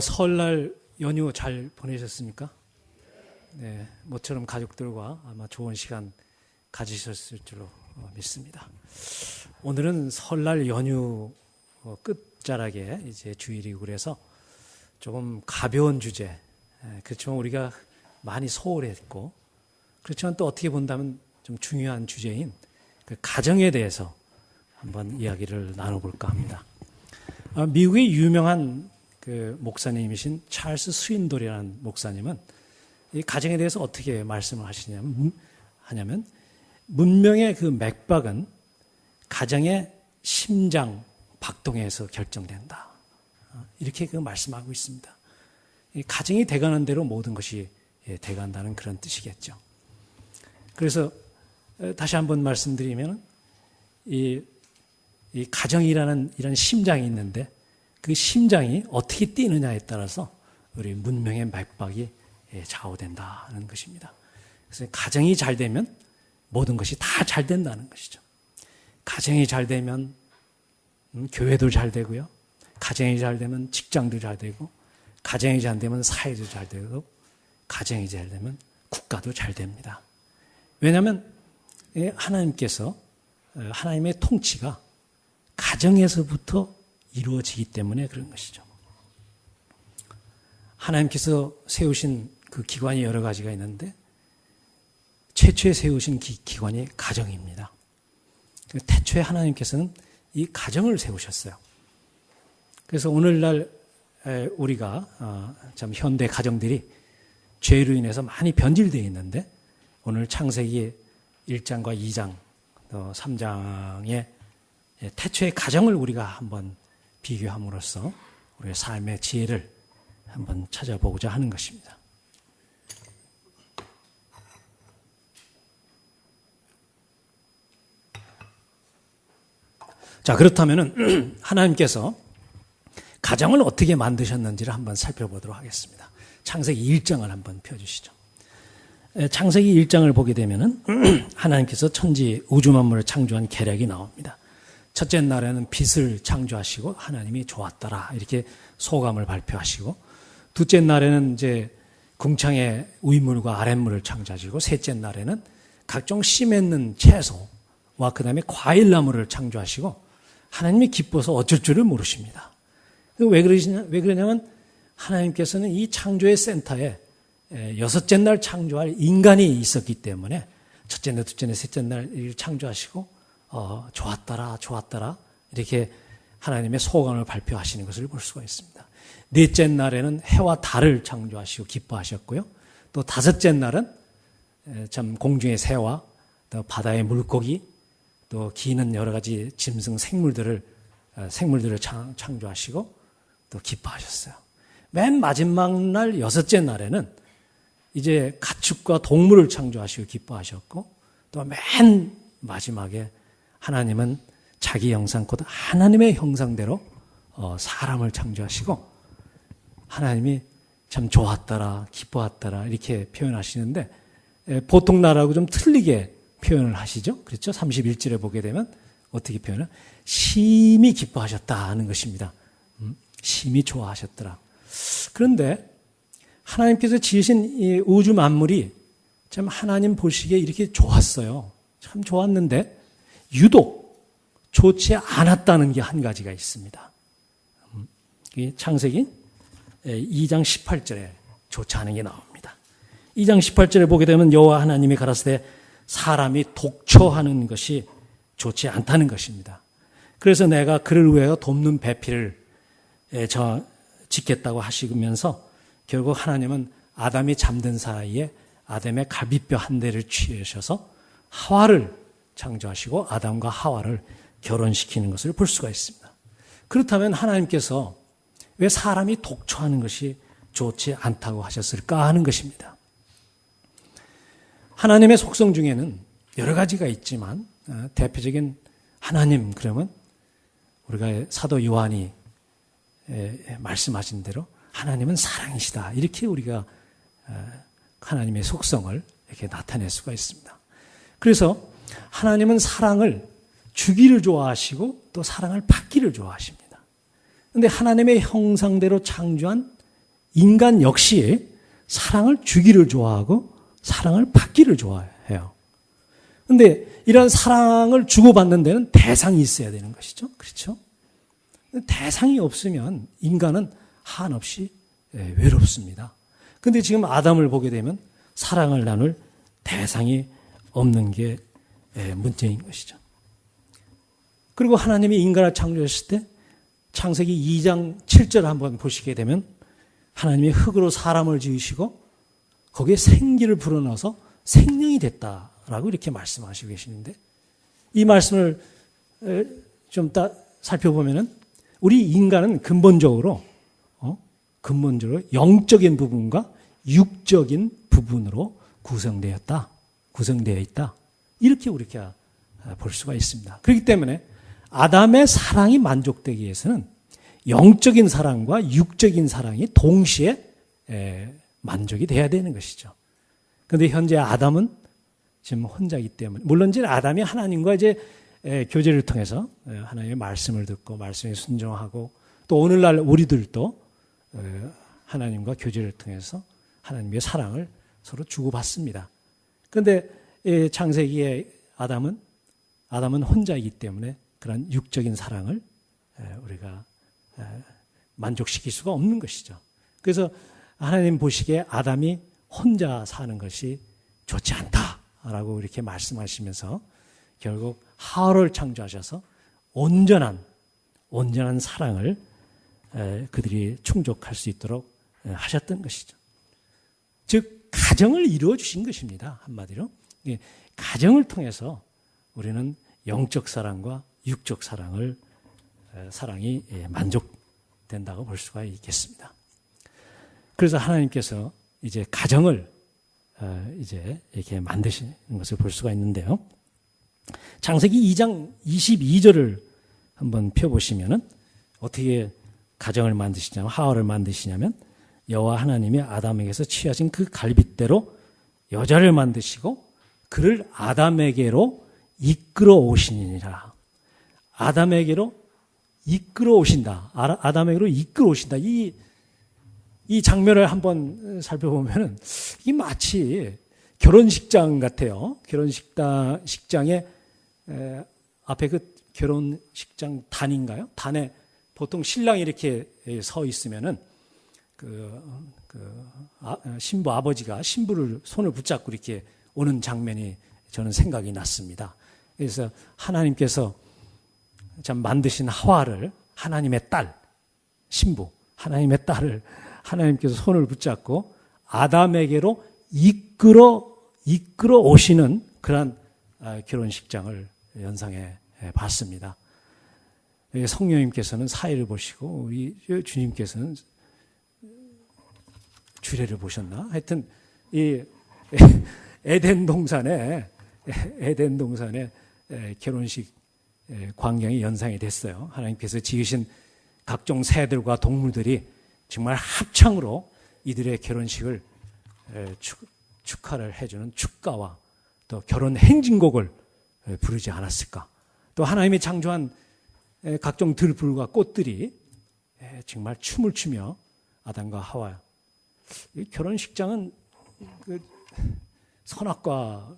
설날 연휴 잘 보내셨습니까? 네, 모처럼 가족들과 아마 좋은 시간 가지셨을 줄로 믿습니다. 오늘은 설날 연휴 끝자락에 이제 주일이고 그래서 조금 가벼운 주제, 그렇지만 우리가 많이 소홀했고, 그렇지만 또 어떻게 본다면 좀 중요한 주제인 그 가정에 대해서 한번 이야기를 나눠볼까 합니다. 미국의 유명한 그 목사님이신 찰스 스윈돌이라는 목사님은 이 가정에 대해서 어떻게 말씀을 하냐면 문명의 그 맥박은 가정의 심장 박동에서 결정된다. 이렇게 그 말씀하고 있습니다. 이 가정이 돼가는 대로 모든 것이 돼간다는 그런 뜻이겠죠. 그래서 다시 한번 말씀드리면 이 가정이라는 이런 심장이 있는데 그 심장이 어떻게 뛰느냐에 따라서 우리 문명의 맥박이 좌우된다는 것입니다. 그래서 가정이 잘 되면 모든 것이 다 잘 된다는 것이죠. 가정이 잘 되면 교회도 잘 되고요. 가정이 잘 되면 직장도 잘 되고, 가정이 잘 되면 사회도 잘 되고, 가정이 잘 되면 국가도 잘 됩니다. 왜냐하면 하나님께서 하나님의 통치가 가정에서부터 이루어지기 때문에 그런 것이죠. 하나님께서 세우신 그 기관이 여러 가지가 있는데 최초에 세우신 기관이 가정입니다. 태초에 하나님께서는 이 가정을 세우셨어요. 그래서 오늘날 우리가 참 현대 가정들이 죄로 인해서 많이 변질되어 있는데 오늘 창세기 1장과 2장, 또 3장의 태초의 가정을 우리가 한번 비교함으로써 우리의 삶의 지혜를 한번 찾아보고자 하는 것입니다. 자, 그렇다면은 하나님께서 가정을 어떻게 만드셨는지를 한번 살펴보도록 하겠습니다. 창세기 1장을 한번 펴주시죠. 창세기 1장을 보게 되면은 하나님께서 천지 우주 만물을 창조한 계략이 나옵니다. 첫째 날에는 빛을 창조하시고 하나님이 좋았더라 이렇게 소감을 발표하시고, 둘째 날에는 이제 궁창의 위물과 아랫물을 창조하시고, 셋째 날에는 각종 씨 맺는 채소와 그 다음에 과일나무를 창조하시고 하나님이 기뻐서 어쩔 줄을 모르십니다. 왜 그러냐면 하나님께서는 이 창조의 센터에 여섯째 날 창조할 인간이 있었기 때문에 첫째 날, 둘째 날, 셋째 날 창조하시고 좋았더라 이렇게 하나님의 소감을 발표하시는 것을 볼 수가 있습니다. 넷째 날에는 해와 달을 창조하시고 기뻐하셨고요. 또 다섯째 날은 참 공중의 새와 또 바다의 물고기, 또 기는 여러 가지 짐승 생물들을 창조하시고 또 기뻐하셨어요. 맨 마지막 날 여섯째 날에는 이제 가축과 동물을 창조하시고 기뻐하셨고, 또 맨 마지막에 하나님은 자기 형상 곧 하나님의 형상대로 사람을 창조하시고 하나님이 참 좋았더라, 기뻐했더라 이렇게 표현하시는데 보통 날하고 좀 틀리게 표현을 하시죠. 그렇죠? 31절에 보게 되면 어떻게 표현을? 심히 기뻐하셨다 하는 것입니다. 심히 좋아하셨더라. 그런데 하나님께서 지으신 이 우주 만물이 참 하나님 보시기에 이렇게 좋았어요. 참 좋았는데 유독 좋지 않았다는 게 한 가지가 있습니다. 창세기 2장 18절에 좋지 않은 게 나옵니다. 2장 18절에 보게 되면 여호와 하나님이 가라사대 사람이 독초하는 것이 좋지 않다는 것입니다. 그래서 내가 그를 위하여 돕는 배필을 짓겠다고 하시면서 결국 하나님은 아담이 잠든 사이에 아담의 갈비뼈 한 대를 취하셔서 하와를 창조하시고 아담과 하와를 결혼시키는 것을 볼 수가 있습니다. 그렇다면 하나님께서 왜 사람이 독초하는 것이 좋지 않다고 하셨을까 하는 것입니다. 하나님의 속성 중에는 여러 가지가 있지만 대표적인 하나님 그러면 우리가 사도 요한이 말씀하신 대로 하나님은 사랑이시다 이렇게 우리가 하나님의 속성을 이렇게 나타낼 수가 있습니다. 그래서 하나님은 사랑을 주기를 좋아하시고 또 사랑을 받기를 좋아하십니다. 그런데 하나님의 형상대로 창조한 인간 역시 사랑을 주기를 좋아하고 사랑을 받기를 좋아해요. 그런데 이런 사랑을 주고받는 데는 대상이 있어야 되는 것이죠. 그렇죠? 대상이 없으면 인간은 한없이 외롭습니다. 그런데 지금 아담을 보게 되면 사랑을 나눌 대상이 없는 게 문제인 것이죠. 그리고 하나님이 인간을 창조했을 때 창세기 2장 7절 한번 보시게 되면 하나님이 흙으로 사람을 지으시고 거기에 생기를 불어넣어서 생명이 됐다라고 이렇게 말씀하시고 계시는데, 이 말씀을 좀 살펴보면은 우리 인간은 근본적으로 영적인 부분과 육적인 부분으로 구성되어 있다. 이렇게 우리가 볼 수가 있습니다. 그렇기 때문에 아담의 사랑이 만족되기 위해서는 영적인 사랑과 육적인 사랑이 동시에 만족이 돼야 되는 것이죠. 그런데 현재 아담은 지금 혼자이기 때문에, 물론 이제 아담이 하나님과 이제 교제를 통해서 하나님의 말씀을 듣고 말씀에 순종하고, 또 오늘날 우리들도 하나님과 교제를 통해서 하나님의 사랑을 서로 주고받습니다. 그런데 창세기의 아담은 혼자이기 때문에 그런 육적인 사랑을 우리가 만족시킬 수가 없는 것이죠. 그래서 하나님 보시기에 아담이 혼자 사는 것이 좋지 않다라고 이렇게 말씀하시면서 결국 하와를 창조하셔서 온전한 사랑을 그들이 충족할 수 있도록 하셨던 것이죠. 즉 가정을 이루어 주신 것입니다. 한마디로 가정을 통해서 우리는 영적 사랑과 육적 사랑이 만족된다고 볼 수가 있겠습니다. 그래서 하나님께서 이제 가정을 이제 이렇게 만드시는 것을 볼 수가 있는데요. 창세기 2장 22절을 한번 펴보시면은 어떻게 가정을 만드시냐면, 하와를 만드시냐면, 여호와 하나님이 아담에게서 취하신 그 갈빗대로 여자를 만드시고 그를 아담에게로 이끌어 오시니라. 아담에게로 이끌어 오신다. 아담에게로 이끌어 오신다. 이 장면을 한번 살펴보면 이 마치 결혼식장 같아요. 결혼식장에 앞에 그 결혼식장 단인가요? 단에 보통 신랑이 이렇게 서 있으면은 신부 아버지가 신부를 손을 붙잡고 이렇게 오는 장면이 저는 생각이 났습니다. 그래서 하나님께서 참 만드신 하와를 하나님의 딸, 신부, 하나님의 딸을 하나님께서 손을 붙잡고 아담에게로 이끌어 오시는 그런 결혼식장을 연상해 봤습니다. 성령님께서는 사이를 보시고 우리 주님께서는 주례를 보셨나? 하여튼 이 에덴 동산에 결혼식 광경이 연상이 됐어요. 하나님께서 지으신 각종 새들과 동물들이 정말 합창으로 이들의 결혼식을 축하를 해주는 축가와 또 결혼 행진곡을 부르지 않았을까. 또 하나님이 창조한 각종 들풀과 꽃들이 정말 춤을 추며 아담과 하와, 결혼식장은 그 선악과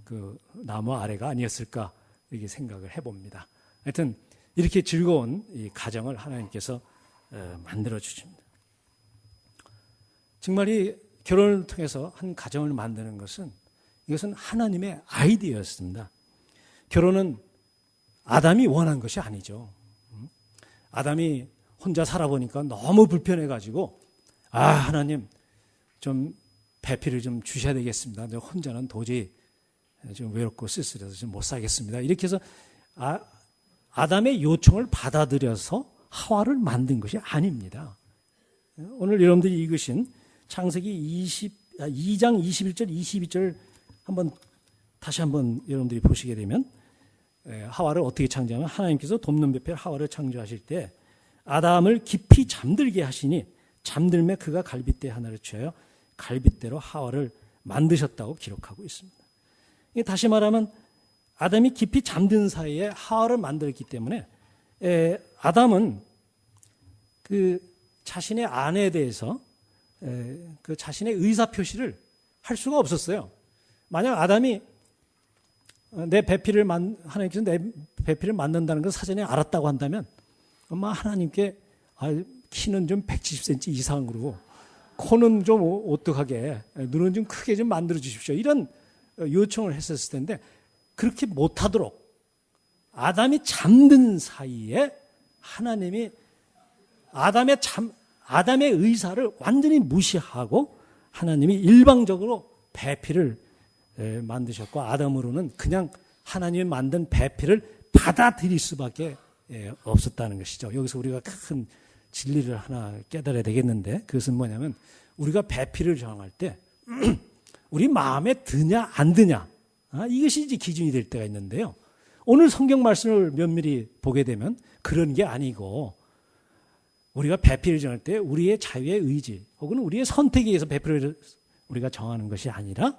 그 나무 아래가 아니었을까 이렇게 생각을 해봅니다. 하여튼 이렇게 즐거운 이 가정을 하나님께서 만들어 주십니다. 정말 이 결혼을 통해서 한 가정을 만드는 것은, 이것은 하나님의 아이디어였습니다. 결혼은 아담이 원한 것이 아니죠. 아담이 혼자 살아보니까 너무 불편해가지고, 하나님 좀 배필을 좀 주셔야 되겠습니다. 혼자는 도저히 좀 외롭고 쓸쓸해서 좀 못 살겠습니다. 이렇게 해서 아담의 요청을 받아들여서 하와를 만든 것이 아닙니다. 오늘 여러분들이 읽으신 창세기 2장 21절, 22절 다시 한번 여러분들이 보시게 되면, 하와를 어떻게 창조하면, 하나님께서 돕는 배필 하와를 창조하실 때 아담을 깊이 잠들게 하시니 잠들매 그가 갈빗대 하나를 취하여 갈빗대로 하와를 만드셨다고 기록하고 있습니다. 다시 말하면 아담이 깊이 잠든 사이에 하와를 만들었기 때문에 아담은 그 자신의 아내에 대해서 그 자신의 의사 표시를 할 수가 없었어요. 만약 아담이 하나님께서 내 배필을 만든다는 걸 사전에 알았다고 한다면 아마 하나님께 키는 좀 170cm 이상으로 코는 좀 오똑하게 눈은 좀 크게 좀 만들어 주십시오. 이런 요청을 했었을 텐데 그렇게 못하도록 아담이 잠든 사이에 하나님이 아담의 의사를 완전히 무시하고 하나님이 일방적으로 배필을 만드셨고 아담으로는 그냥 하나님이 만든 배필을 받아들일 수밖에 없었다는 것이죠. 여기서 우리가 큰 진리를 하나 깨달아야 되겠는데 그것은 뭐냐면 우리가 배필을 정할 때 우리 마음에 드냐 안 드냐 이것이 이제 기준이 될 때가 있는데요. 오늘 성경 말씀을 면밀히 보게 되면 그런 게 아니고 우리가 배필을 정할 때 우리의 자유의 의지 혹은 우리의 선택에 의해서 배필을 우리가 정하는 것이 아니라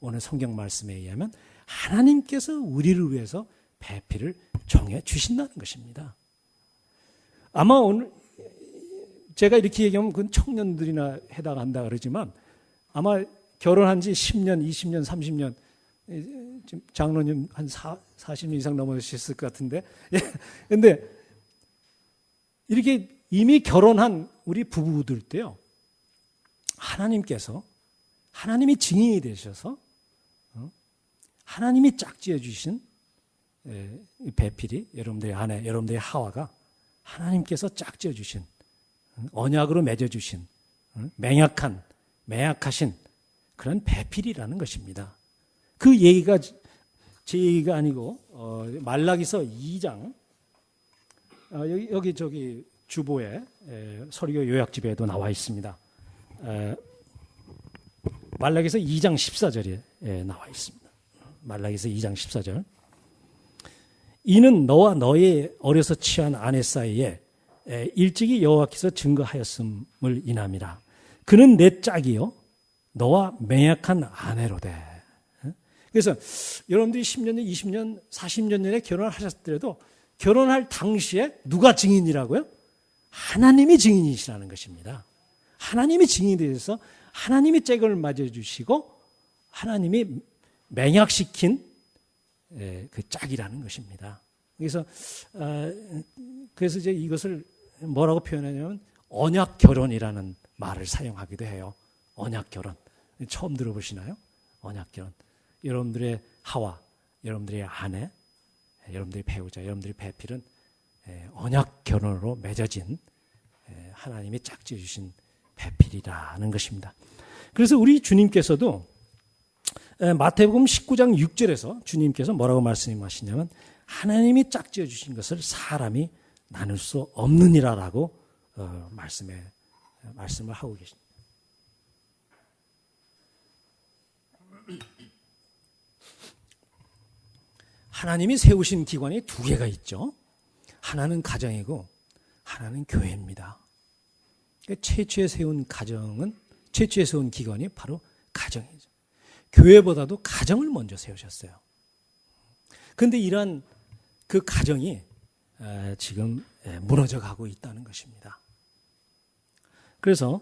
오늘 성경 말씀에 의하면 하나님께서 우리를 위해서 배필을 정해 주신다는 것입니다. 아마 오늘 제가 이렇게 얘기하면 그건 청년들이나 해당한다 그러지만 아마 결혼한 지 10년, 20년, 30년 지금 장로님 한 40년 이상 넘으셨을 것 같은데 근데 이렇게 이미 결혼한 우리 부부들 때요 하나님이 증인이 되셔서 하나님이 짝지어 주신 배필이 여러분들의 아내, 여러분들의 하와가 하나님께서 짝지어 주신 언약으로 맺어 주신 맹약하신 그런 배필이라는 것입니다. 그 얘기가 제 얘기가 아니고 말라기서 2장 여기 저기 주보에 설교 요약집에도 나와 있습니다. 말라기서 2장 14절에 나와 있습니다. 말라기서 2장 14절. 이는 너와 너의 어려서 취한 아내 사이에 일찍이 여호와께서 증거하였음을 인함이라. 그는 내 짝이요 너와 맹약한 아내로되. 그래서 여러분들이 10년, 20년, 40년 전에 결혼을 하셨더라도 결혼할 당시에 누가 증인이라고요? 하나님이 증인이시라는 것입니다. 하나님이 증인이 되셔서 하나님이 짝을 맞아주시고 하나님이 맹약시킨 그 짝이라는 것입니다. 그래서 이제 이것을 뭐라고 표현하냐면 언약 결혼이라는 말을 사용하기도 해요. 언약 결혼. 처음 들어보시나요? 언약 결혼. 여러분들의 하와, 여러분들의 아내, 여러분들의 배우자, 여러분들의 배필은 언약 결혼으로 맺어진 하나님이 짝지어 주신 배필이라는 것입니다. 그래서 우리 주님께서도 마태복음 19장 6절에서 주님께서 뭐라고 말씀하시냐면 하나님이 짝지어 주신 것을 사람이 나눌 수 없느니라라고 말씀을 하고 계십니다. 하나님이 세우신 기관이 두 개가 있죠. 하나는 가정이고 하나는 교회입니다. 최초에 세운 기관이 바로 가정이죠. 교회보다도 가정을 먼저 세우셨어요. 그런데 이러한 그 가정이 지금 무너져 가고 있다는 것입니다. 그래서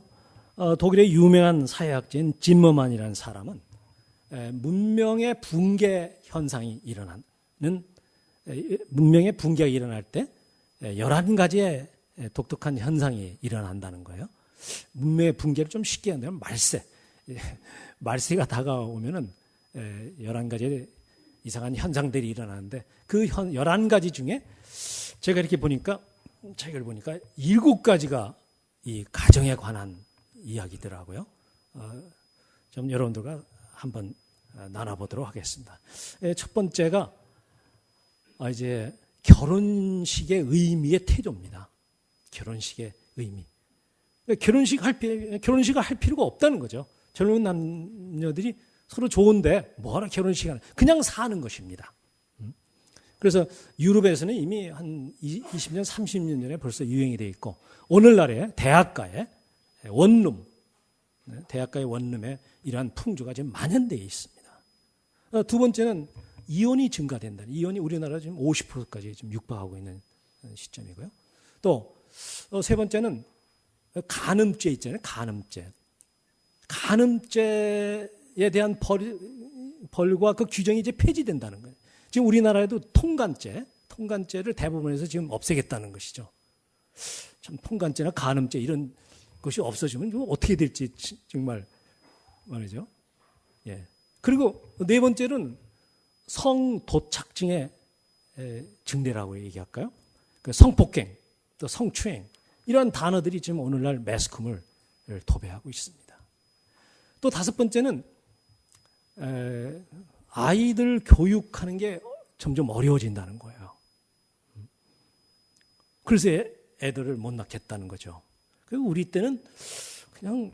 독일의 유명한 사회학자인 짐머만이라는 사람은 문명의 붕괴 현상이 문명의 붕괴가 일어날 때 11가지의 독특한 현상이 일어난다는 거예요. 문명의 붕괴를 좀 쉽게 한다면 말세가 다가오면은 11가지의 이상한 현상들이 일어나는데 그 11가지 중에 제가 이렇게 보니까 책을 보니까 7가지가 이 가정에 관한 이야기더라고요. 좀 여러분들과 한번 나눠보도록 하겠습니다. 첫 번째가 이제 결혼식의 의미의 태도입니다. 결혼식의 의미. 결혼식을 할 필요가 없다는 거죠. 젊은 남녀들이 서로 좋은데 뭐하러 결혼식을 하나? 그냥 사는 것입니다. 그래서 유럽에서는 이미 한 20년, 30년 전에 벌써 유행이 되어 있고 오늘날에 대학가의 원룸에 이러한 풍조가 지금 만연되어 있습니다. 두 번째는 이혼이 증가된다. 이혼이 우리나라 지금 50%까지 지금 육박하고 있는 시점이고요. 또 세 번째는 간음죄 있잖아요. 간음죄. 간음죄에 대한 벌과 그 규정이 이제 폐지된다는 거예요. 지금 우리나라에도 통간죄를 대부분에서 지금 없애겠다는 것이죠. 참 통간죄나 간음죄 이런 것이 없어지면 어떻게 될지 정말 말이죠. 예. 그리고 네 번째는 성도착증의 증례라고 얘기할까요? 그 성폭행, 또 성추행 이러한 단어들이 지금 오늘날 매스컴을 도배하고 있습니다. 또 다섯 번째는 아이들 교육하는 게 점점 어려워진다는 거예요. 그래서 애들을 못 낳겠다는 거죠. 그리고 우리 때는 그냥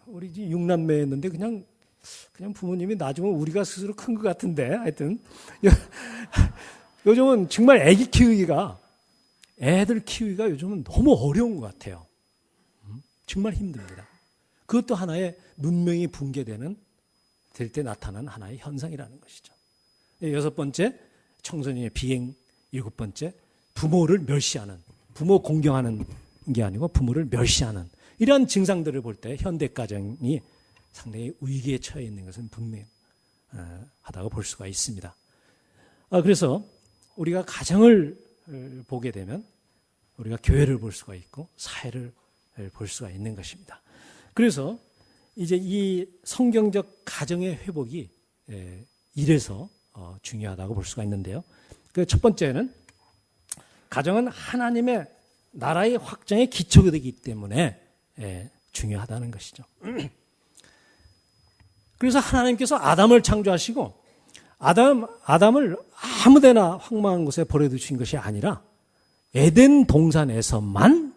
우리 집 6남매였는데 그냥 부모님이 낳아주면 우리가 스스로 큰 것 같은데 하여튼 요즘은 정말 애들 키우기가 요즘은 너무 어려운 것 같아요. 정말 힘듭니다. 그것도 하나의 문명이 붕괴될 때 나타난 하나의 현상이라는 것이죠. 여섯 번째, 청소년의 비행. 일곱 번째, 부모를 멸시하는, 부모 공경하는 게 아니고 부모를 멸시하는 이러한 증상들을 볼 때 현대 가정이 상당히 위기에 처해 있는 것은 분명하다고 볼 수가 있습니다. 그래서 우리가 가정을 보게 되면 우리가 교회를 볼 수가 있고 사회를 볼 수가 있는 것입니다. 그래서 이제 이 성경적 가정의 회복이 이래서 중요하다고 볼 수가 있는데요. 그 첫 번째는 가정은 하나님의 나라의 확장의 기초가 되기 때문에 중요하다는 것이죠. 그래서 하나님께서 아담을 창조하시고 아담을 아무데나 황망한 곳에 버려두신 것이 아니라 에덴 동산에서만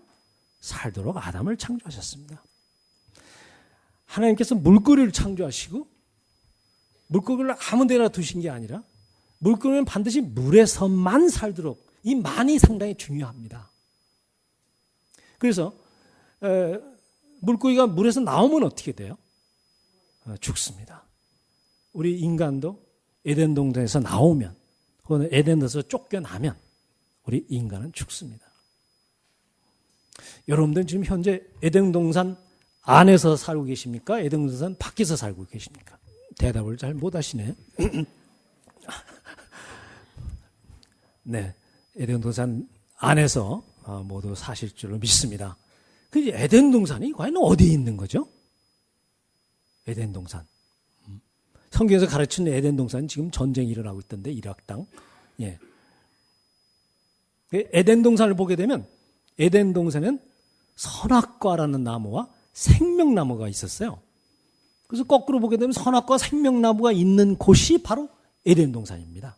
살도록 아담을 창조하셨습니다. 하나님께서 물고기를 창조하시고 물고기를 아무데나 두신 게 아니라 물고기는 반드시 물에서만 살도록 이 만이 상당히 중요합니다. 그래서 물고기가 물에서 나오면 어떻게 돼요? 죽습니다. 우리 인간도 에덴 동산에서 나오면 혹은 에덴에서 쫓겨나면 우리 인간은 죽습니다. 여러분들 지금 현재 에덴 동산 안에서 살고 계십니까? 에덴 동산 밖에서 살고 계십니까? 대답을 잘 못하시네. 네, 에덴 동산 안에서 모두 사실 줄로 믿습니다. 그 에덴 동산이 과연 어디에 있는 거죠? 에덴 동산. 성경에서 가르치는 에덴 동산은 지금 전쟁이 일어나고 있던데 이라크 땅. 예. 에덴 동산을 보게 되면 에덴 동산은 선악과라는 나무와 생명나무가 있었어요. 그래서 거꾸로 보게 되면 선악과 생명나무가 있는 곳이 바로 에덴 동산입니다.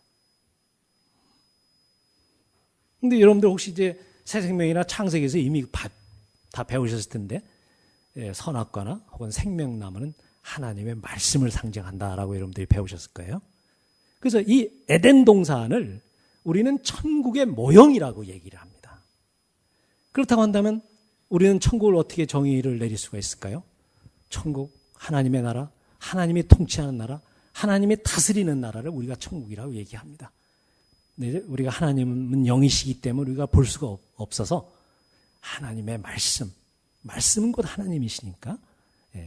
근데 여러분들 혹시 이제 새생명이나 창세기에서 이미 다 배우셨을 텐데 선악과나 혹은 생명나무는 하나님의 말씀을 상징한다라고 여러분들이 배우셨을 거예요. 그래서 이 에덴 동산을 우리는 천국의 모형이라고 얘기를 합니다. 그렇다고 한다면 우리는 천국을 어떻게 정의를 내릴 수가 있을까요? 천국, 하나님의 나라, 하나님이 통치하는 나라, 하나님이 다스리는 나라를 우리가 천국이라고 얘기합니다. 우리가 하나님은 영이시기 때문에 우리가 볼 수가 없어서 하나님의 말씀은 곧 하나님이시니까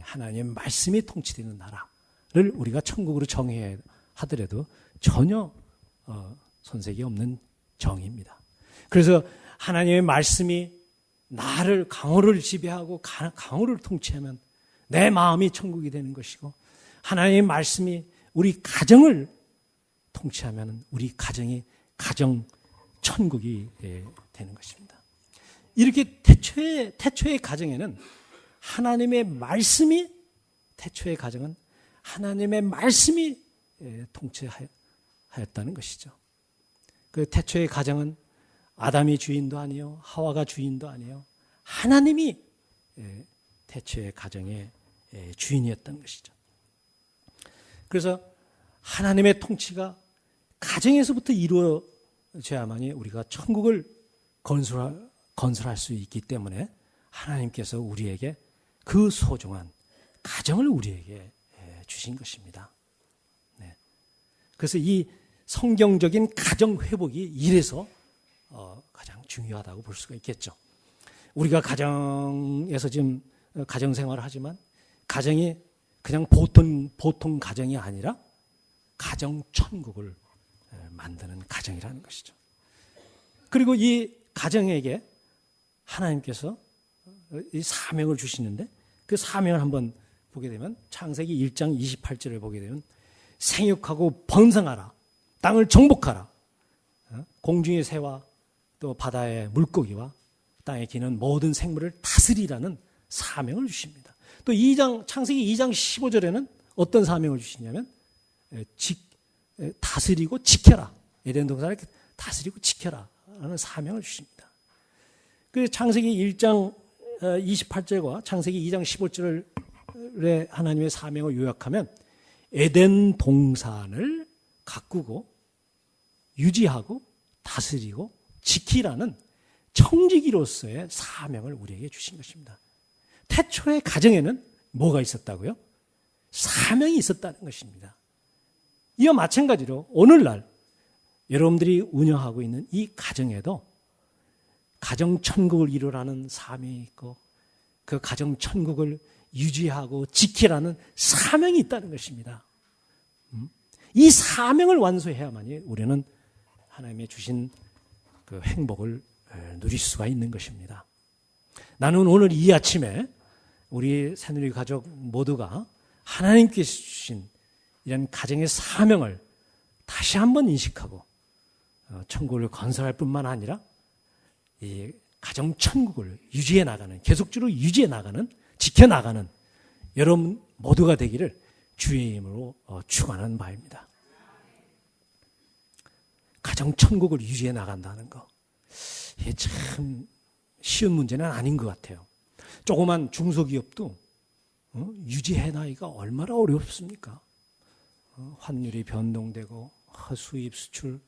하나님의 말씀이 통치되는 나라를 우리가 천국으로 정해야 하더라도 전혀 손색이 없는 정의입니다. 그래서 하나님의 말씀이 나를 강호를 지배하고 강호를 통치하면 내 마음이 천국이 되는 것이고 하나님의 말씀이 우리 가정을 통치하면 우리 가정이 가정 천국이 되는 것입니다. 이렇게 태초의 가정에는 하나님의 말씀이 태초의 가정은 하나님의 말씀이 통치하였다는 것이죠. 그 태초의 가정은 아담이 주인도 아니요 하와가 주인도 아니요 하나님이 태초의 가정의 주인이었던 것이죠. 그래서 하나님의 통치가 가정에서부터 이루어져야만이 우리가 천국을 건설할 수 있기 때문에 하나님께서 우리에게 그 소중한 가정을 우리에게 주신 것입니다. 네. 그래서 이 성경적인 가정 회복이 이래서 가장 중요하다고 볼 수가 있겠죠. 우리가 가정에서 지금 가정 생활을 하지만 가정이 그냥 보통 가정이 아니라 가정 천국을 만드는 가정이라는 것이죠. 그리고 이 가정에게 하나님께서 이 사명을 주시는데 그 사명을 한번 보게 되면 창세기 1장 28절을 보게 되면 생육하고 번성하라, 땅을 정복하라, 공중의 새와 또 바다의 물고기와 땅에 기는 모든 생물을 다스리라는 사명을 주십니다. 또 창세기 2장 15절에는 어떤 사명을 주시냐면 다스리고 지켜라, 에덴 동산을 다스리고 지켜라 라는 사명을 주십니다. 그 창세기 1장 28절과 창세기 2장 15절의 하나님의 사명을 요약하면 에덴 동산을 가꾸고 유지하고 다스리고 지키라는 청지기로서의 사명을 우리에게 주신 것입니다. 태초의 가정에는 뭐가 있었다고요? 사명이 있었다는 것입니다. 이와 마찬가지로 오늘날 여러분들이 운영하고 있는 이 가정에도 가정천국을 이루라는 사명이 있고 그 가정천국을 유지하고 지키라는 사명이 있다는 것입니다. 이 사명을 완수해야만이 우리는 하나님의 주신 그 행복을 누릴 수가 있는 것입니다. 나는 오늘 이 아침에 우리 새누리 가족 모두가 하나님께서 주신 이런 가정의 사명을 다시 한번 인식하고 천국을 건설할 뿐만 아니라 이 가정 천국을 유지해 나가는, 계속적으로 유지해 나가는, 지켜 나가는 여러분 모두가 되기를 주의 이름으로 축원하는 바입니다. 가정 천국을 유지해 나간다는 거, 이게 참 쉬운 문제는 아닌 것 같아요. 조그만 중소기업도 유지해 나기가 얼마나 어렵습니까? 환율이 변동되고 수입 수출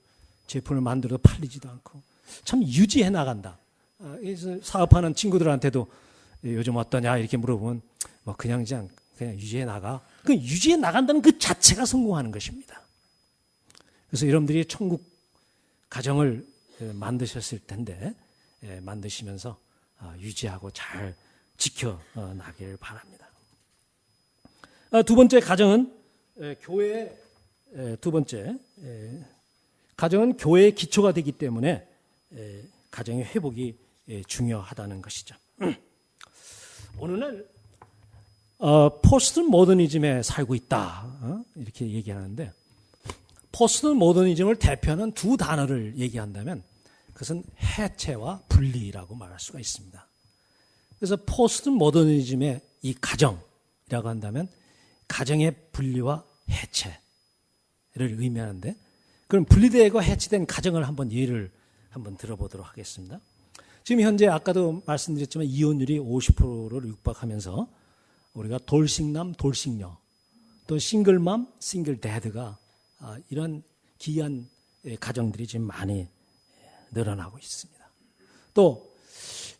제품을 만들어도 팔리지도 않고 참 유지해 나간다. 그래서 사업하는 친구들한테도 요즘 어떠냐 이렇게 물어보면 뭐 그냥 유지해 나가. 그 유지해 나간다는 그 자체가 성공하는 것입니다. 그래서 여러분들이 천국 가정을 만드셨을 텐데 만드시면서 유지하고 잘 지켜 나길 바랍니다. 두 번째 가정은 가정은 교회의 기초가 되기 때문에 가정의 회복이 중요하다는 것이죠. 오늘날 포스트 모더니즘에 살고 있다 이렇게 얘기하는데 포스트 모더니즘을 대표하는 두 단어를 얘기한다면 그것은 해체와 분리라고 말할 수가 있습니다. 그래서 포스트 모더니즘의 이 가정이라고 한다면 가정의 분리와 해체를 의미하는데 그럼 분리되고 해체된 가정을 한번 예를 한번 들어보도록 하겠습니다. 지금 현재 아까도 말씀드렸지만 이혼율이 50%를 육박하면서 우리가 돌싱남, 돌싱녀, 또 싱글맘, 싱글데드가 이런 귀한 가정들이 지금 많이 늘어나고 있습니다. 또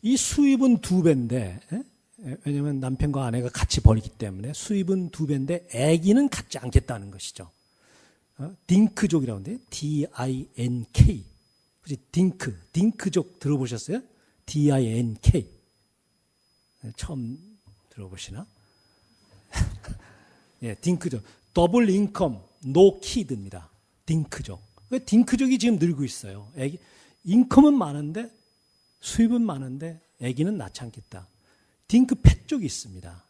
이 수입은 2배인데 왜냐하면 남편과 아내가 같이 벌기 때문에 수입은 2배인데 아기는 갖지 않겠다는 것이죠. 딩크족이라고 하는데 D-I-N-K 혹시 딩크족 들어보셨어요? D-I-N-K 처음 들어보시나? 예, 딩크족 더블 인컴 노 키드입니다. 딩크족. 딩크족이 지금 늘고 있어요. 인컴은 많은데 수입은 많은데 아기는 낳지 않겠다. 딩크펫족이 있습니다.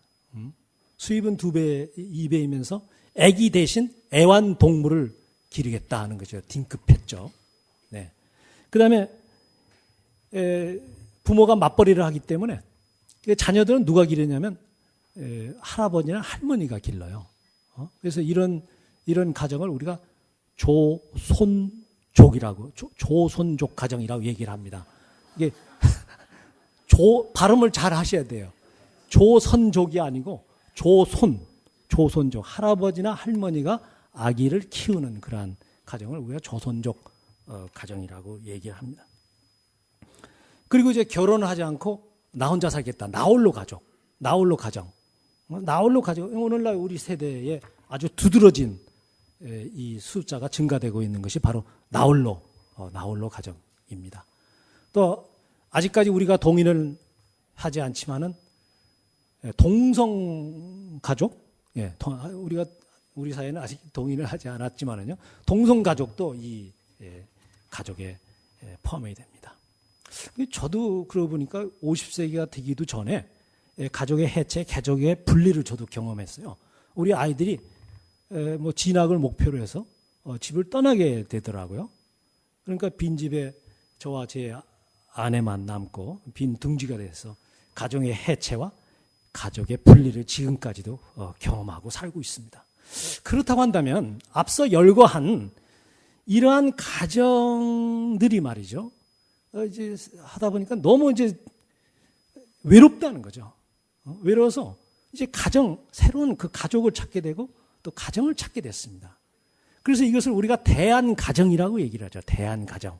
수입은 2배, 2배이면서 아기 대신 애완동물을 기르겠다 하는 거죠. 딩크펫족. 네. 그 다음에 부모가 맞벌이를 하기 때문에 자녀들은 누가 기르냐면 할아버지나 할머니가 길러요. 그래서 이런 가정을 우리가 조손족이라고 조손족 가정이라고 얘기를 합니다. 이게 발음을 잘 하셔야 돼요. 조선족이 아니고 조손족 할아버지나 할머니가 아기를 키우는 그러한 가정을 우리가 조손족 가정이라고 얘기를 합니다. 그리고 이제 결혼을 하지 않고 나 혼자 살겠다. 나홀로 가정. 오늘날 우리 세대에 아주 두드러진 이 숫자가 증가되고 있는 것이 바로 나홀로 가정입니다. 또 아직까지 우리가 동의를 하지 않지만은 동성 가족, 우리 사회는 아직 동의를 하지 않았지만은요, 동성 가족도 이 가족에 포함이 됩니다. 저도 그러고 보니까 50세기가 되기도 전에 가족의 해체, 가족의 분리를 저도 경험했어요. 우리 아이들이 뭐 진학을 목표로 해서 집을 떠나게 되더라고요. 그러니까 빈집에 저와 제 아내만 남고 빈 둥지가 돼서 가정의 해체와 가족의 분리를 지금까지도 경험하고 살고 있습니다. 그렇다고 한다면 앞서 열거한 이러한 가정들이 말이죠. 이제 하다 보니까 너무 이제 외롭다는 거죠. 외로워서 이제 새로운 그 가족을 찾게 되고 또 가정을 찾게 됐습니다. 그래서 이것을 우리가 대안가정이라고 얘기를 하죠. 대안가정.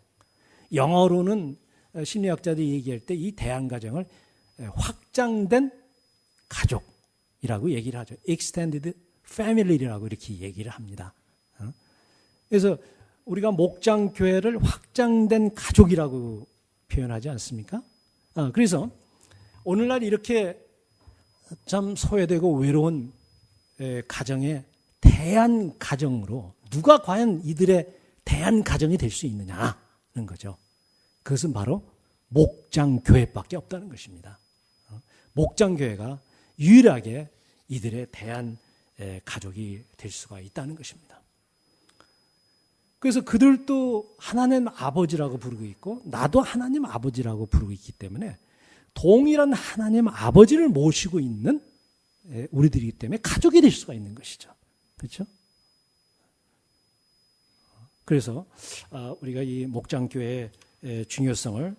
영어로는 심리학자들이 얘기할 때 이 대안가정을 확장된 가족이라고 얘기를 하죠. extended family라고 이렇게 얘기를 합니다. 그래서 우리가 목장교회를 확장된 가족이라고 표현하지 않습니까? 그래서 오늘날 이렇게 참 소외되고 외로운 가정의 대안가정으로 누가 과연 이들의 대안가정이 될 수 있느냐는 거죠. 그것은 바로 목장교회밖에 없다는 것입니다. 목장교회가 유일하게 이들의 대안가족이 될 수가 있다는 것입니다. 그래서 그들도 하나님 아버지라고 부르고 있고 나도 하나님 아버지라고 부르고 있기 때문에 동일한 하나님 아버지를 모시고 있는 우리들이기 때문에 가족이 될 수가 있는 것이죠. 그렇죠? 그래서 우리가 이 목장교회의 중요성을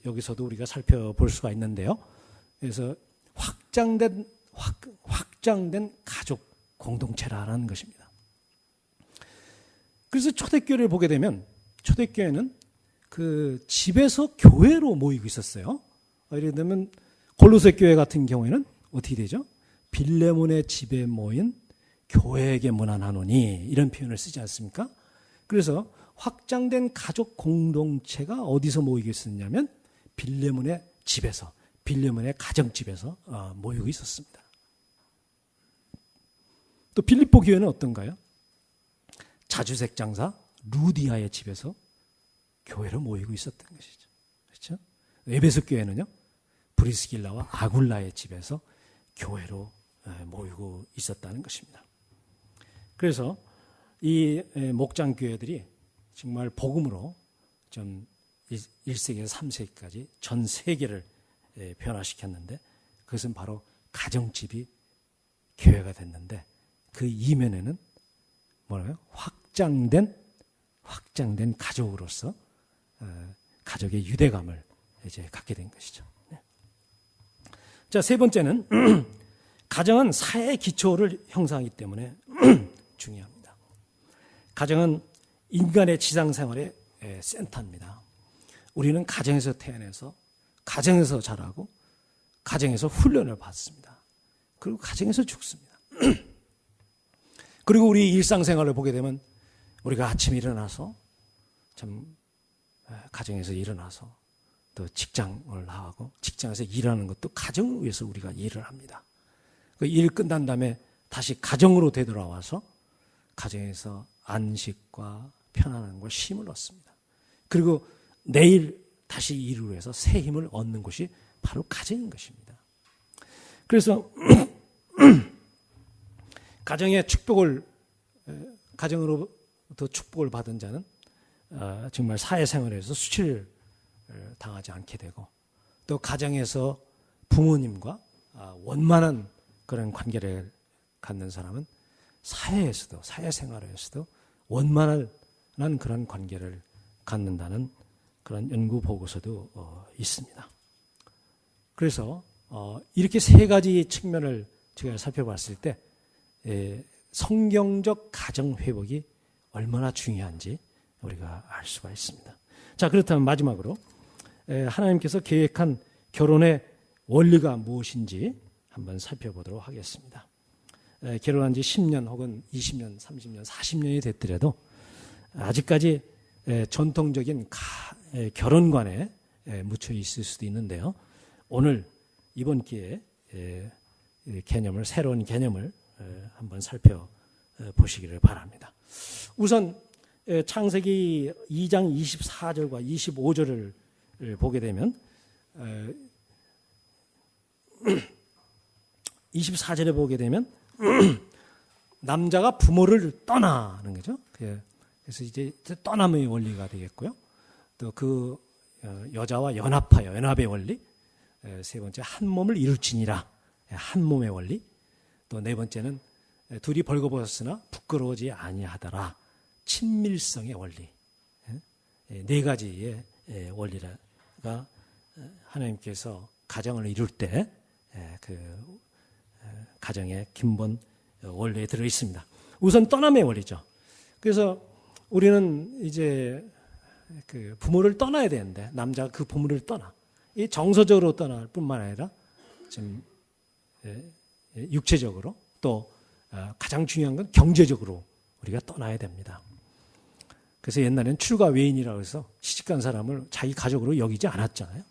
여기서도 우리가 살펴볼 수가 있는데요. 그래서 확장된 가족 공동체라는 것입니다. 그래서 초대교회를 보게 되면 초대교회는 그 집에서 교회로 모이고 있었어요. 예를 들면 골로새 교회 같은 경우에는 어떻게 되죠? 빌레몬의 집에 모인 교회에게 문안하노니 이런 표현을 쓰지 않습니까? 그래서 확장된 가족 공동체가 어디서 모이고 있었냐면 빌레몬의 집에서, 빌레몬의 가정집에서 모이고 있었습니다. 또 빌립보 교회는 어떤가요? 자주색 장사 루디아의 집에서 교회로 모이고 있었던 것이죠. 그렇죠? 에베소 교회는요, 브리스길라와 아굴라의 집에서 교회로 모이고 있었다는 것입니다. 그래서 이 목장 교회들이 정말 복음으로 좀 1세기에서 3세기까지 전 세계를 변화시켰는데 그것은 바로 가정집이 교회가 됐는데 그 이면에는 뭐라고요? 확장된 가족으로서 가족의 유대감을 이제 갖게 된 것이죠. 자, 세 번째는 가정은 사회의 기초를 형성하기 때문에 중요합니다. 가정은 인간의 지상생활의 센터입니다. 우리는 가정에서 태어나서 가정에서 자라고 가정에서 훈련을 받습니다. 그리고 가정에서 죽습니다. 그리고 우리 일상생활을 보게 되면 우리가 아침에 일어나서 참 가정에서 일어나서 또 직장을 나가고 직장에서 일하는 것도 가정을 위해서 우리가 일을 합니다. 그 일 끝난 다음에 다시 가정으로 되돌아와서 가정에서 안식과 편안함과 쉼을 얻습니다. 그리고 내일 다시 일을 위해서 새 힘을 얻는 것이 바로 가정인 것입니다. 그래서 가정의 가정으로부터 축복을 받은 자는 정말 사회생활에서 수치를 당하지 않게 되고 또 가정에서 부모님과 원만한 그런 관계를 갖는 사람은 사회에서도 사회생활에서도 원만한 그런 관계를 갖는다는 그런 연구 보고서도 있습니다. 그래서 이렇게 세 가지 측면을 제가 살펴봤을 때 성경적 가정 회복이 얼마나 중요한지 우리가 알 수가 있습니다. 자, 그렇다면 마지막으로 하나님께서 계획한 결혼의 원리가 무엇인지 한번 살펴보도록 하겠습니다. 결혼한 지 10년 혹은 20년, 30년, 40년이 됐더라도 아직까지 전통적인 결혼관에 묻혀 있을 수도 있는데요. 오늘 이번 기회에 개념을 새로운 개념을 한번 살펴보시기를 바랍니다. 우선 창세기 2장 24절과 25절을 보게 되면 24절에 보게 되면 남자가 부모를 떠나는 거죠. 그래서 이제 떠남의 원리가 되겠고요. 또 그 여자와 연합하여 연합의 원리, 세 번째 한 몸을 이룰지니라 한 몸의 원리, 또 네 번째는 둘이 벌거벗었으나 부끄러워지 아니하더라 친밀성의 원리. 네 가지의 원리가 하나님께서 가정을 이룰 때 그 가정의 근본 원리에 들어 있습니다. 우선 떠남의 원리죠. 그래서 우리는 이제 그 부모를 떠나야 되는데 남자가 그 부모를 떠나. 이 정서적으로 떠날 뿐만 아니라 좀 육체적으로 또 가장 중요한 건 경제적으로 우리가 떠나야 됩니다. 그래서 옛날에는 출가 외인이라고 해서 시집간 사람을 자기 가족으로 여기지 않았잖아요.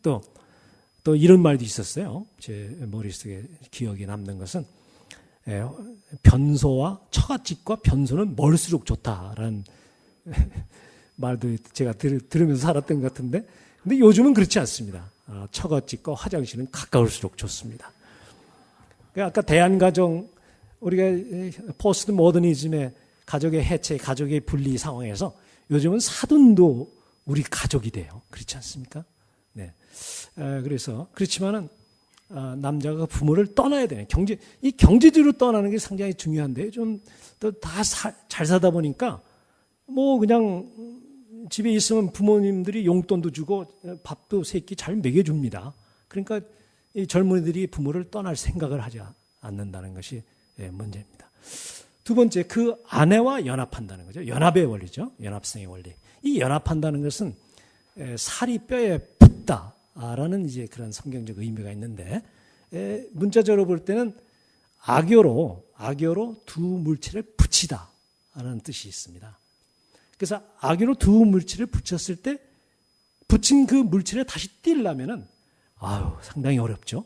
또 이런 말도 있었어요. 제 머릿속에 기억에 남는 것은 변소와 처갓집과 변소는 멀수록 좋다라는 말도 제가 들으면서 살았던 것 같은데, 근데 요즘은 그렇지 않습니다. 처갓집과 화장실은 가까울수록 좋습니다. 아까 대한가정, 우리가 포스트 모더니즘의 가족의 해체, 가족의 분리 상황에서 요즘은 사돈도 우리 가족이 돼요. 그렇지 않습니까? 네. 그래서 그렇지만은 남자가 부모를 떠나야 되는 이 경제적으로 떠나는 게 상당히 중요한데 좀 또 다 잘 사다 보니까 뭐 그냥 집에 있으면 부모님들이 용돈도 주고 밥도 세끼 잘 먹여줍니다. 그러니까 이 젊은이들이 부모를 떠날 생각을 하지 않는다는 것이 문제입니다. 두 번째, 그 아내와 연합한다는 거죠. 연합의 원리죠. 연합성의 원리. 이 연합한다는 것은 살이 뼈에 붙다라는 이제 그런 성경적 의미가 있는데, 문자적으로 볼 때는 악교로 두 물체를 붙이다라는 뜻이 있습니다. 그래서 악교로 두 물체를 붙였을 때 붙인 그 물체를 다시 띄려면은 상당히 어렵죠.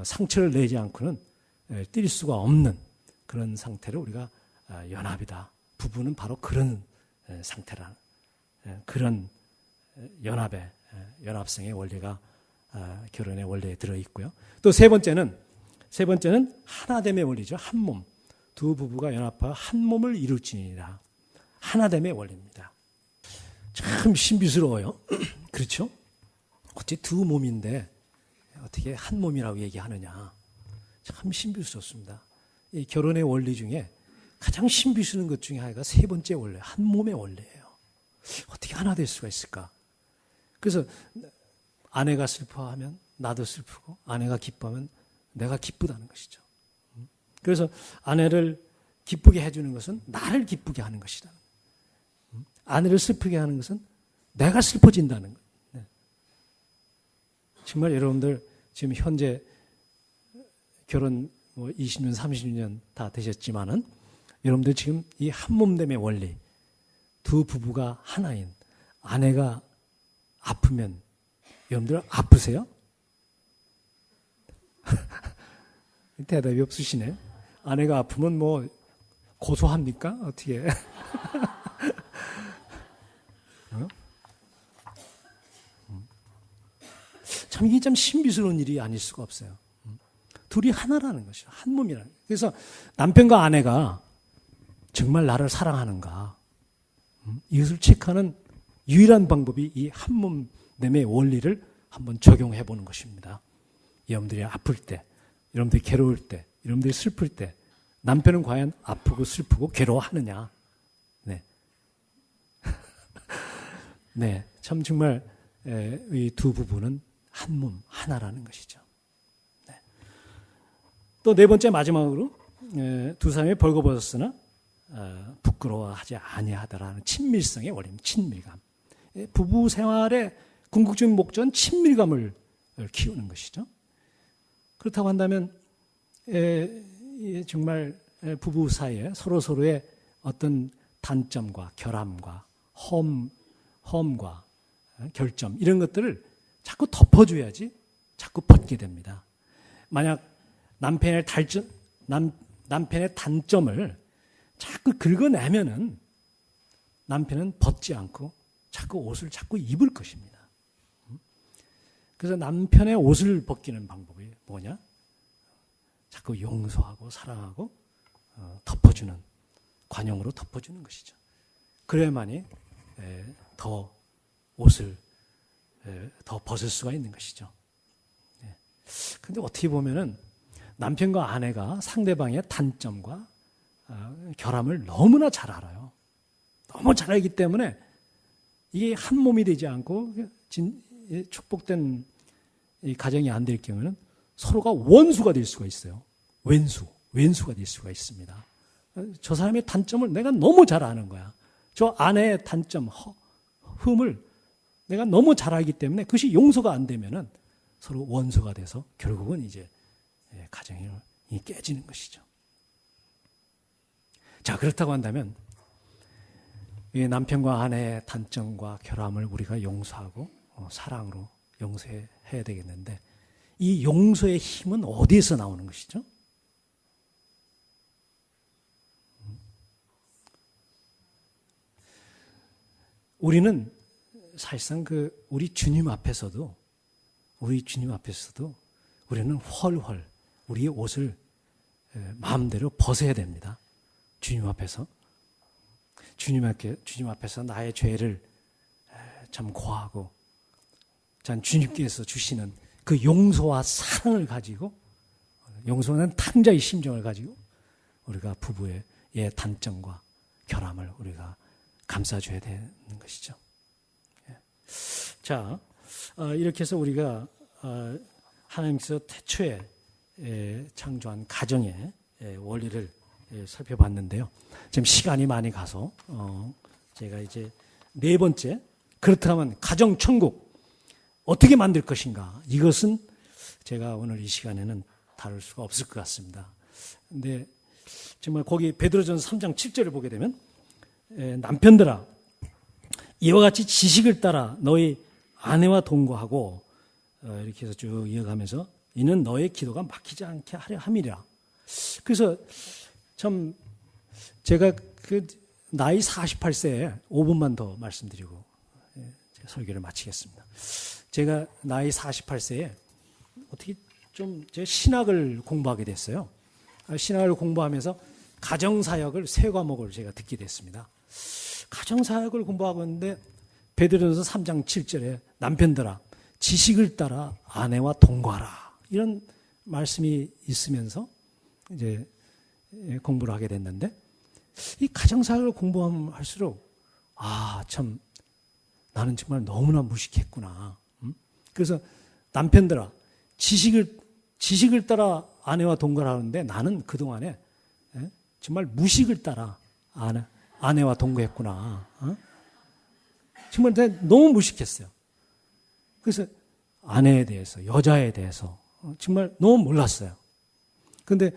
상처를 내지 않고는 뛸 수가 없는 그런 상태를 우리가 연합이다. 부부는 바로 그런 상태라. 그런 연합성의 원리가 결혼의 원리에 들어 있고요. 또 세 번째는 하나됨의 원리죠. 한 몸. 두 부부가 연합하여 한 몸을 이룰지니라. 하나됨의 원리입니다. 참 신비스러워요. 그렇죠? 어째 두 몸인데 어떻게 한 몸이라고 얘기하느냐. 참 신비스럽습니다. 이 결혼의 원리 중에 가장 신비스러운 것 중에 하나가 세 번째 원리, 한 몸의 원리예요. 어떻게 하나 될 수가 있을까? 그래서 아내가 슬퍼하면 나도 슬프고, 아내가 기뻐하면 내가 기쁘다는 것이죠. 그래서 아내를 기쁘게 해주는 것은 나를 기쁘게 하는 것이다. 아내를 슬프게 하는 것은 내가 슬퍼진다는 것. 네. 정말 여러분들 지금 현재 결혼 20년, 30년 다 되셨지만은 여러분들 지금 이 한몸됨의 원리, 두 부부가 하나인 아내가 아프면 여러분들 아프세요? 대답이 없으시네. 아내가 아프면 뭐 고소합니까? 어떻게? 참 이게 참 신비스러운 일이 아닐 수가 없어요. 둘이 하나라는 것이죠. 한 몸이라는 거예요. 그래서 남편과 아내가 정말 나를 사랑하는가, 이것을 체크하는 유일한 방법이 이 한 몸됨의 원리를 한번 적용해 보는 것입니다. 여러분들이 아플 때, 여러분들이 괴로울 때, 여러분들이 슬플 때 남편은 과연 아프고 슬프고 괴로워하느냐. 네. 네. 참 정말 이 두 부부는 한 몸, 하나라는 것이죠. 네. 또 네 번째 마지막으로 두 사람이 벌거벗었으나 부끄러워하지 아니하더라는 친밀성의 원리입니다. 친밀감. 부부 생활의 궁극적인 목적은 친밀감을 키우는 것이죠. 그렇다고 한다면 정말 부부 사이에 서로의 어떤 단점과 결함과 험과 결점 이런 것들을 자꾸 덮어줘야지 자꾸 벗게 됩니다. 만약 남편의 단점을 자꾸 긁어내면은 남편은 벗지 않고 자꾸 옷을 자꾸 입을 것입니다. 그래서 남편의 옷을 벗기는 방법이 뭐냐? 자꾸 용서하고 사랑하고 덮어주는, 관용으로 덮어주는 것이죠. 그래야만이 더 옷을 더 벗을 수가 있는 것이죠. 그런데 어떻게 보면은 남편과 아내가 상대방의 단점과 결함을 너무나 잘 알아요. 너무 잘 알기 때문에 이게 한 몸이 되지 않고 축복된 이 가정이 안 될 경우는 서로가 원수가 될 수가 있어요. 왼수가 될 수가 있습니다. 저 사람의 단점을 내가 너무 잘 아는 거야. 저 아내의 단점, 흠을 내가 너무 잘 알기 때문에 그것이 용서가 안 되면은 서로 원수가 돼서 결국은 이제 가정이 깨지는 것이죠. 자, 그렇다고 한다면 남편과 아내의 단점과 결함을 우리가 용서하고 사랑으로 용서해야 되겠는데, 이 용서의 힘은 어디에서 나오는 것이죠? 우리는 사실상 우리 주님 앞에서도 우리는 헐헐 우리의 옷을 마음대로 벗어야 됩니다. 주님 앞에서 나의 죄를 참 고하고 참 주님께서 주시는 그 용서와 사랑을 가지고, 용서는 탕자의 심정을 가지고 우리가 부부의 단점과 결함을 우리가 감싸줘야 되는 것이죠. 자, 이렇게 해서 우리가 하나님께서 태초에 창조한 가정의 원리를 살펴봤는데요. 지금 시간이 많이 가서 제가 이제 네 번째, 그렇다면 가정천국 어떻게 만들 것인가, 이것은 제가 오늘 이 시간에는 다룰 수가 없을 것 같습니다. 근데 정말 거기 베드로전서 3장 7절을 보게 되면 남편들아 이와 같이 지식을 따라 너희 아내와 동거하고, 이렇게 해서 쭉 이어가면서 이는 너의 기도가 막히지 않게 하려 함이라. 그래서 참 제가 나이 48세에 5분만 더 말씀드리고 설교를 마치겠습니다. 제가 나이 48세에 어떻게 좀 제 신학을 공부하게 됐어요. 신학을 공부하면서 가정사역을 세 과목을 제가 듣게 됐습니다. 가정사역을 공부하고 있는데 베드로전서 3장 7절에 남편들아 지식을 따라 아내와 동거하라, 이런 말씀이 있으면서 이제 공부를 하게 됐는데, 이 가정사역을 공부하면 할수록 참 나는 정말 너무나 무식했구나. 그래서 남편들아 지식을 따라 아내와 동거하는데 나는 그동안에 정말 무식을 따라 아내와 동거했구나. 정말 내가 너무 무식했어요. 그래서 아내에 대해서, 여자에 대해서 정말 너무 몰랐어요. 그런데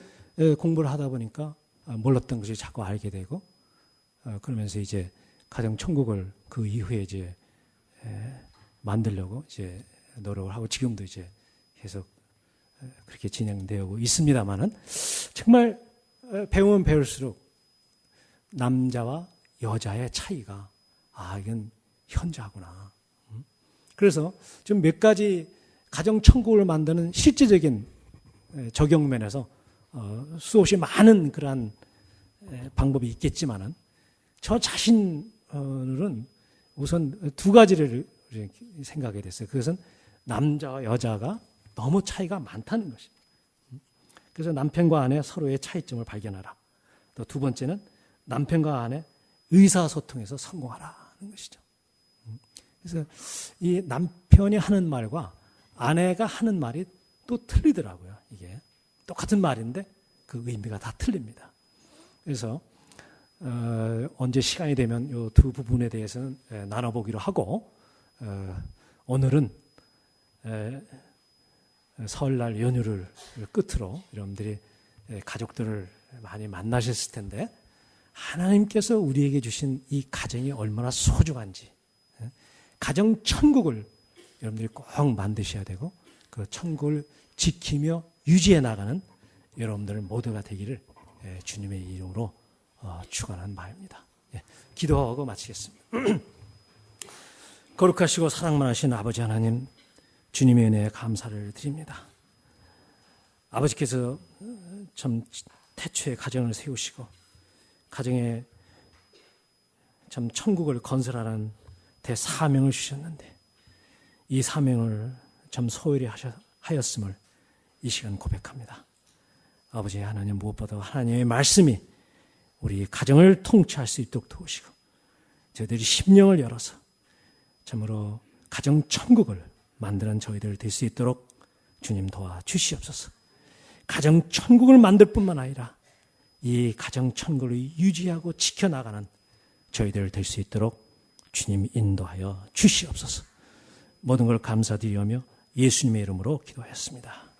공부를 하다 보니까 몰랐던 것이 자꾸 알게 되고, 그러면서 이제 가정 천국을 그 이후에 이제 만들려고 이제 노력을 하고, 지금도 이제 계속 그렇게 진행되고 있습니다만은, 정말 배우면 배울수록 남자와 여자의 차이가 이건 현저하구나. 그래서 좀 몇 가지 가정 천국을 만드는 실제적인 적용 면에서 수없이 많은 그러한 방법이 있겠지만은, 저 자신은 우선 두 가지를 생각하게 됐어요. 그것은 남자와 여자가 너무 차이가 많다는 것입니다. 그래서 남편과 아내 서로의 차이점을 발견하라. 또 두 번째는 남편과 아내 의사소통에서 성공하라는 것이죠. 그래서 이 남편이 하는 말과 아내가 하는 말이 또 틀리더라고요. 이게 똑같은 말인데 그 의미가 다 틀립니다. 그래서 언제 시간이 되면 이 두 부분에 대해서는 나눠보기로 하고, 오늘은 설날 연휴를 끝으로 여러분들이 가족들을 많이 만나셨을 텐데, 하나님께서 우리에게 주신 이 가정이 얼마나 소중한지, 가정 천국을 여러분들이 꼭 만드셔야 되고, 그 천국을 지키며 유지해 나가는 여러분들 모두가 되기를 주님의 이름으로 축원하는 바입니다. 기도하고 마치겠습니다. 거룩하시고 사랑 많으신 아버지 하나님, 주님의 은혜에 감사를 드립니다. 아버지께서 참 태초에 가정을 세우시고 가정에 참 천국을 건설하는 대사명을 주셨는데 이 사명을 참 소홀히 하였음을 이 시간 고백합니다. 아버지 하나님, 무엇보다 하나님의 말씀이 우리 가정을 통치할 수 있도록 도우시고 저희들이 심령을 열어서 참으로 가정 천국을 만드는 저희들 될 수 있도록 주님 도와주시옵소서. 가정 천국을 만들 뿐만 아니라 이 가정 천국을 유지하고 지켜나가는 저희들 될 수 있도록 주님 인도하여 주시옵소서. 모든 걸 감사드리며 예수님의 이름으로 기도하였습니다.